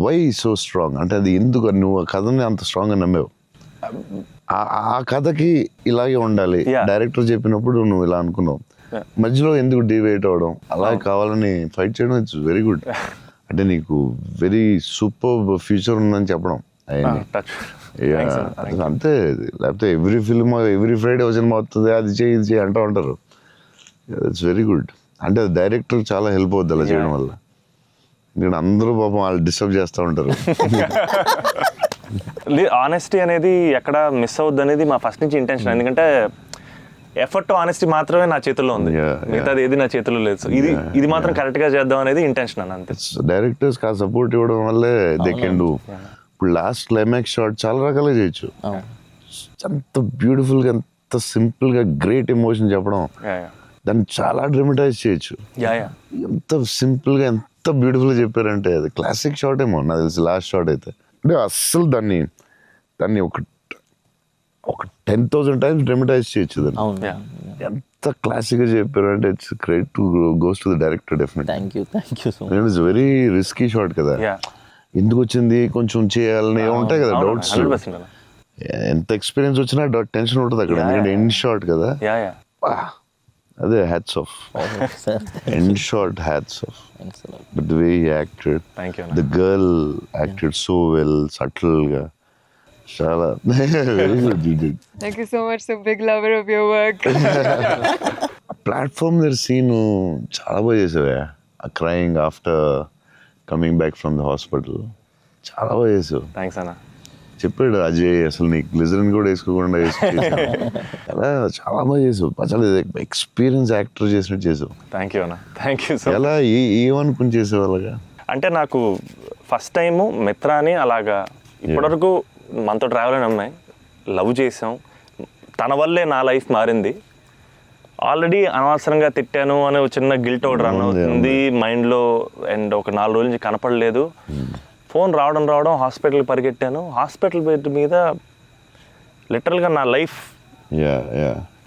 why so strong అంటే అది ఎందుకు నువ్వు ఆ కథని అంత స్ట్రాంగ్గా నమ్మావు? ఆ కథకి ఇలాగే ఉండాలి డైరెక్టర్ చెప్పినప్పుడు నువ్వు ఇలా అనుకున్నావు, మధ్యలో ఎందుకు డివేట్ అవ్వడం, అలా కావాలని ఫైట్ చేయడం ఇట్స్ వెరీ గుడ్. అంటే నీకు వెరీ సూపర్ ఫ్యూచర్ ఉందని చెప్పడం అంతే. లేకపోతే every film every Friday cinema వస్తుంది, అది చేయి ఇది చేయి అంటూ ఉంటారు. It's very good. అంటే డైరెక్టర్ చాలా హెల్ప్ అవుద్ది అలా చేయడం వల్ల. ఇక్కడ అందరూ పాపం వాళ్ళు డిస్టర్బ్ చేస్తూ ఉంటారు. ఆనెస్టీ అనేది ఎక్కడ మిస్ అవుద్ది అనేది మా ఫస్ట్ నుంచి ఇంటెన్షన్. ఎందుకంటే ఎఫర్ట్ ఆనెస్టీ మాత్రమే నా చేతుల్లో ఉంది, మిగతాది ఏది నా చేతుల్లో లేదు. సో ఇది మాత్రం కరెక్ట్గా చేద్దాం అనేది ఇంటెన్షన్ అన్న, అంతే. డైరెక్టర్స్ కా సపోర్ట్ ఇవ్వడం వల్లే దే కెన్ డూ. ఇప్పుడు లాస్ట్ క్లైమాక్స్ షాట్ చాలా రకాలుగా చేయొచ్చు. అంత బ్యూటిఫుల్గా, అంత సింపుల్గా గ్రేట్ ఎమోషన్ చెప్పడం, దాన్ని చాలా డ్రమటైజ్ చేయొచ్చు. ఎంత సింపుల్గా, ఎంత బ్యూటిఫుల్గా చెప్పారంటే అది క్లాసిక్ షాట్ ఏమో నాకు తెలిసి లాస్ట్ షాట్ అయితే. అంటే అస్సలు దాన్ని ఒక 10,000 టైమ్స్ డ్రమటైజ్ చేయొచ్చు దాన్ని. ఎంత క్లాసిక్గా చెప్పారు అంటే it's credit to goes to the director definitely. Thank you so much. It's very risky shot కదా, ఎందుకు వచ్చింది కొంచెం చేయాలని ఉంటాయి కదా డౌట్స్. ఎంత ఎక్స్పీరియన్స్ వచ్చినా టెన్షన్ ఉంటుంది అక్కడ, ఎందుకంటే ఎండ్ షాట్ కదా. అదే hats off, end shot hats off. But the way he acted, the girl acted so well, సటిల్గా, చాలా very good. Thank you so much, so big lover of your work. Platform దగ్గర scene చాలా బాగా చేసావే, crying after coming back from the hospital, చాలా బాగా చేసావు. Thanks అన్న. చెప్పాడు అజయ్, అసలు నీకు గ్లిజరిన్ కూడా వేసుకోకుండా అలా చాలా బాగా చేసావు. చాలా ఎక్స్పీరియన్స్ యాక్టర్ చేసినట్టు చేసావు. థ్యాంక్ యూ అన్న, థ్యాంక్ యూ సో. ఎలా ఏమనుకుని చేసావు అలాగా? అంటే నాకు ఫస్ట్ టైము మిత్రాని అలాగా ఇప్పటివరకు మనతో ట్రావెల్ అయిన అమ్మాయి లవ్ చేసాం, తన వల్లే నా లైఫ్ మారింది. ఆల్రెడీ అనవసరంగా తిట్టాను అనే ఒక చిన్న గిల్ట్ ఒకటి రన్ అవుతుంది మైండ్లో. అండ్ ఒక 4 రోజుల నుంచి కనపడలేదు. ఫోన్ రావడం హాస్పిటల్కి పరిగెట్టాను. హాస్పిటల్ బెడ్ మీద లిటరల్గా నా లైఫ్,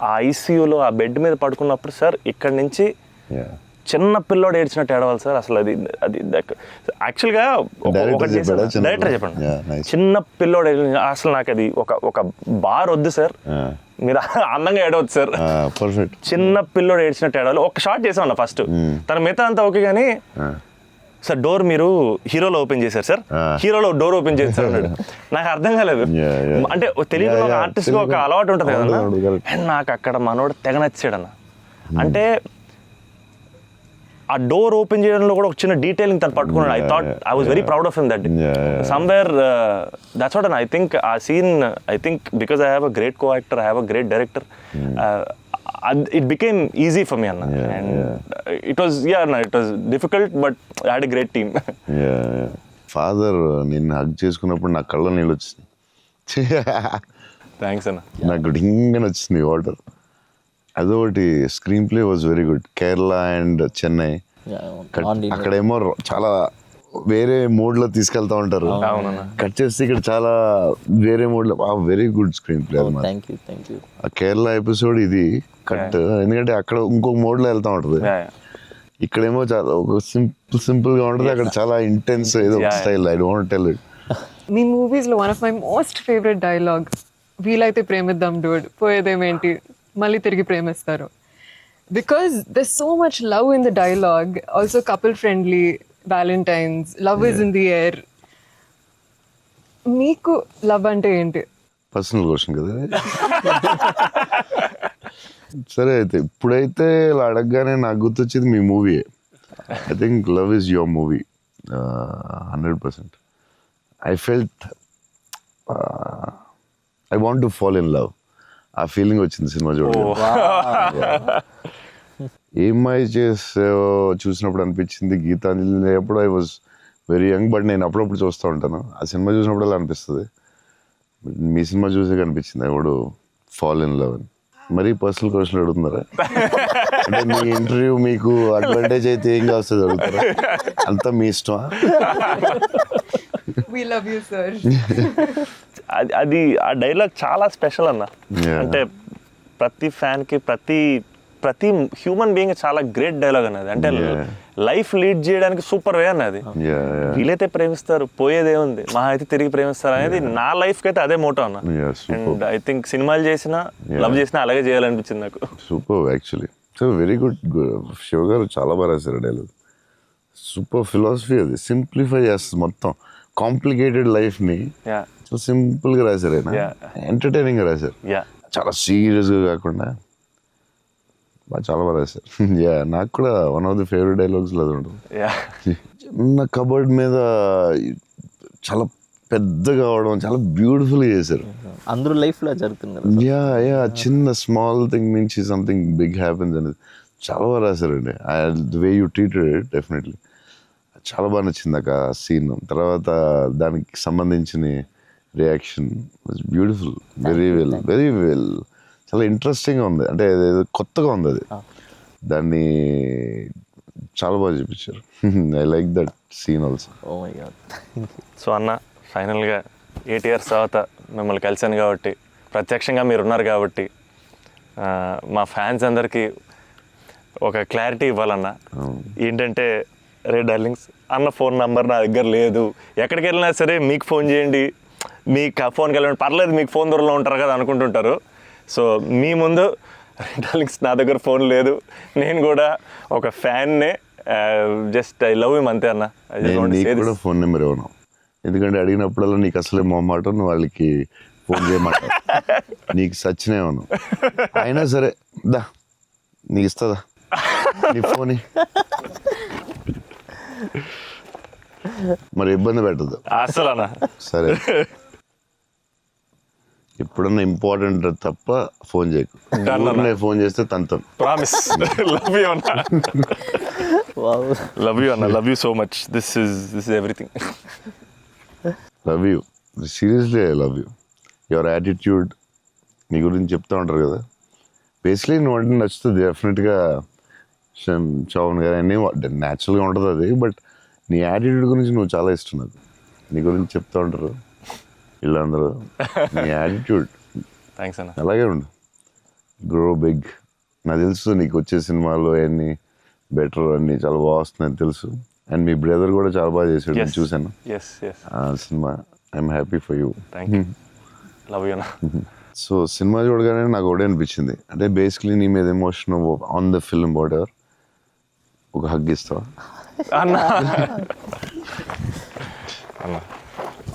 ఆ ఐసీయూలో ఆ బెడ్ మీద పడుకున్నప్పుడు, సార్ ఇక్కడి నుంచి చిన్న పిల్లోడు ఏడ్చినట్టు ఏడవాలి సార్. అసలు అది యాక్చువల్గా డైరెక్టర్ చెప్పండి, చిన్న పిల్లోడు అసలు నాకు అది ఒక బార్ వద్దు సార్, మీరు అందంగా ఏడవద్దు సార్, చిన్న పిల్లోడు ఏడ్చినట్టు ఏడవాలి. ఒక షాట్ చేసామన్న ఫస్ట్, తన మిగతా అంతా ఓకే కానీ సార్ డోర్ మీరు హీరోలో ఓపెన్ చేశారు సార్, హీరోలో డోర్ ఓపెన్ చేశారు అన్నాడు. నాకు అర్థం కాలేదు. అంటే తెలియదు, ఒక ఆర్టిస్ట్గా ఒక అలవాటు ఉంటుంది కదన్నా. అండ్ నాకు అక్కడ మనోడు తెగ నచ్చాడన్న. అంటే ఆ డోర్ ఓపెన్ చేయడంలో కూడా ఒక చిన్న డీటెయిలింగ్ తను పట్టుకున్నాడు. I was very proud of him that somewhere. That's what I think ఆ scene, I think because I have a great co actor, I have a great director, it became easy for me, Anna. And it was difficult, but I had a great team. Father నిన్ను hug చేసుకున్నప్పుడు నా కళ్ళ నీళ్ళు వచ్చింది. Thanks అన్న. నాకు డింగని వచ్చింది water. అదొకటి screen play was very good. Kerala and Chennai అక్కడేమో చాలా వేరే మోడ్లో తీసుకెళ్తా ఉంటారు, కట్ చేస్తే ఇక్కడ చాలా వేరే మోడ్లో. వెరీ గుడ్ స్క్రీన్ ప్లే అన్నమాట. ఆ కేరళ ఎపిసోడ్ ఇది కట్, ఎందుకంటే అక్కడ ఇంకొక మోడ్లో వెళ్తా ఉంటుంది, ఇక్కడేమో చాలా ఒక సింపుల్గా ఉంటుంది, అక్కడ చాలా ఇంటెన్స్ ఏదో style. I don't tell it. మీ మూవీస్లో one of my most favourite dialogue, వీలైతే ప్రేమిద్దాం డూడ్, పోయేదేమేంటి మళ్ళీ తిరిగి ప్రేమిస్తారు. Because there so much love in the dialogue. Also couple friendly, Valentine's, love is in the air. మీకు లవ్ అంటే ఏంటి? పర్సనల్ క్వశ్చన్ కదా. సరే అయితే ఇప్పుడైతే ఇలా అడగగానే నాకు గుర్తొచ్చేది మీ మూవీయే. I think love is your movie 100%. I felt I want to fall in love. ఆ ఫీలింగ్ వచ్చింది సినిమా చూడలేదు. ఏమై చేసావో చూసినప్పుడు అనిపించింది. గీతాంజలి అప్పుడు I was very young, but నేను అప్పుడప్పుడు చూస్తూ ఉంటాను. ఆ సినిమా చూసినప్పుడు అలా అనిపిస్తుంది. మీ సినిమా చూసే కనిపించింది I would fall in love అని. మరీ పర్సనల్ క్వశ్చన్ అడుగుతున్నారా? అంటే మీ ఇంటర్వ్యూ మీకు అడ్వాంటేజ్ అయితే ఏం కావస్తుంది అడుగుతారా? అంతా మీ ఇష్టమా? We love you, sir. అది ఆ డైలాగ్ చాలా స్పెషల్ అన్న. అంటే ప్రతి ఫ్యాన్కి, ప్రతి హ్యూమన్ బీయింగ్ చాలా గ్రేట్ డైలాగ్ అన్నది. అంటే లైఫ్ లీడ్ చేయడానికి సూపర్ వే అన్నది. వీలైతే ప్రేమిస్తారు, పోయేదేముంది, మా అయితే తిరిగి ప్రేమిస్తారు అనేది నా లైఫ్కి అయితే అదే మోటో అన్న. అండ్ ఐ థింక్ సినిమాలు చేసినా లవ్ చేసినా అలాగే చేయాలనిపించింది నాకు. Super actually. So very good. Shiva గారు చాలా బాగా రాశారు డైలాగ్. సూపర్ ఫిలాసఫీ అది. సింప్లిఫై చేస్తుంది మొత్తం కాంప్లికేటెడ్ లైఫ్ని. సో సింపుల్గా రాశారు ఆయన, ఎంటర్టైనింగ్గా రాశారు, చాలా సీరియస్గా కాకుండా చాలా బాగా రాశారు. నాకు కూడా one of the favourite dialogues అది ఉంటుంది. చిన్న కబర్డ్ మీద చాలా పెద్దగా అవడం చాలా బ్యూటిఫుల్గా చేశారు. అందరూ లైఫ్లో జరుగుతుంది కదా. యా చిన్న స్మాల్ థింగ్ నుంచి సంథింగ్ బిగ్ హ్యాపెన్స్ అనేది చాలా బాగా రాశారండి. The way you treated it definitely చాలా బాగా నచ్చింది ఆ సీన్. తర్వాత దానికి సంబంధించిన reaction was beautiful, very well చాలా ఇంట్రెస్టింగ్గా ఉంది. అంటే ఏదో కొత్తగా ఉంది అది, దాన్ని చాలా బాగా చూపించారు. I like that scene also. Oh my God. So అన్న, ఫైనల్గా 8 years తర్వాత మిమ్మల్ని కలిశాను కాబట్టి, ప్రత్యక్షంగా మీరు ఉన్నారు కాబట్టి, మా ఫ్యాన్స్ అందరికీ ఒక క్లారిటీ ఇవ్వాలన్న. ఏంటంటే, రే డార్లింగ్స్, అన్న ఫోన్ నంబర్ నా దగ్గర లేదు, ఎక్కడికి వెళ్ళినా సరే మీకు ఫోన్ చేయండి, మీకు ఫోన్కి వెళ్ళండి, పర్లేదు మీకు ఫోన్ దూరంలో ఉంటారు కదా అనుకుంటుంటారు. సో మీ ముందు డార్లింగ్స్, నా దగ్గర ఫోన్ లేదు, నేను కూడా ఒక ఫ్యాన్నే, జస్ట్ ఐ లవ్ హిమ్ అంతే అన్న. నీకు కూడా ఫోన్ నెంబర్ ఇవ్వను, ఎందుకంటే అడిగినప్పుడల్లా నీకు అసలే మొహమాటం, నువ్వు వాళ్ళకి ఫోన్ చేయమంటావు, నీకు సచ్చినే ఇవ్వను. అయినా సరే దా, నీకు ఇస్తుందా నీ ఫోన్, మరి ఇబ్బంది పెట్టద్దు అసలు అన్న. సరే, ఎప్పుడన్నా ఇంపార్టెంట్ తప్ప ఫోన్ చేయకు. ఫోన్ చేస్తే తంతం. ప్రామిస్. లవ్ యూ అన్న. లవ్ యూ అన్న, love you so much. This is everything. Love you, seriously I love you. Your attitude, నీ గురించి చెప్తూ ఉంటారు కదా, బేసిక్లీ నువ్వు అంటే నచ్చుతుంది డెఫినెట్గా. చౌన్ గారు అన్నీ న్యాచురల్గా ఉంటుంది అది, బట్ నీ యాటిట్యూడ్ గురించి నువ్వు చాలా ఇష్టం నాకు. నీ గురించి చెప్తూ ఉంటారు వీళ్ళందరూ, నీ యాటిట్యూడ్ థ్యాంక్స్ అన్న. అలాగే ఉండు, గ్రో బిగ్. నాకు తెలుసు నీకు వచ్చే సినిమాలు అన్నీ బెటర్, అన్నీ చాలా బాగా వస్తున్నాయని తెలుసు. అండ్ మీ బ్రదర్ కూడా చాలా బాగా చేశాడు, నేను చూశాను ఆ సినిమా. I'm happy for you. Thank you. Love you అన్న. సో సినిమా చూడగానే నాకు ఒకటే అనిపించింది, అంటే బేసిక్లీ నీ మీద emotion on the film whatever, ఒక హగ్ ఇస్తావా అన్న?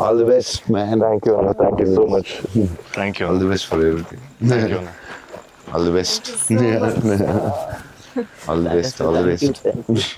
All the best man. Thank you అన్న. Thank you so much. Thank you. All the best for everything. Thank you అన్న. All the best. All the best.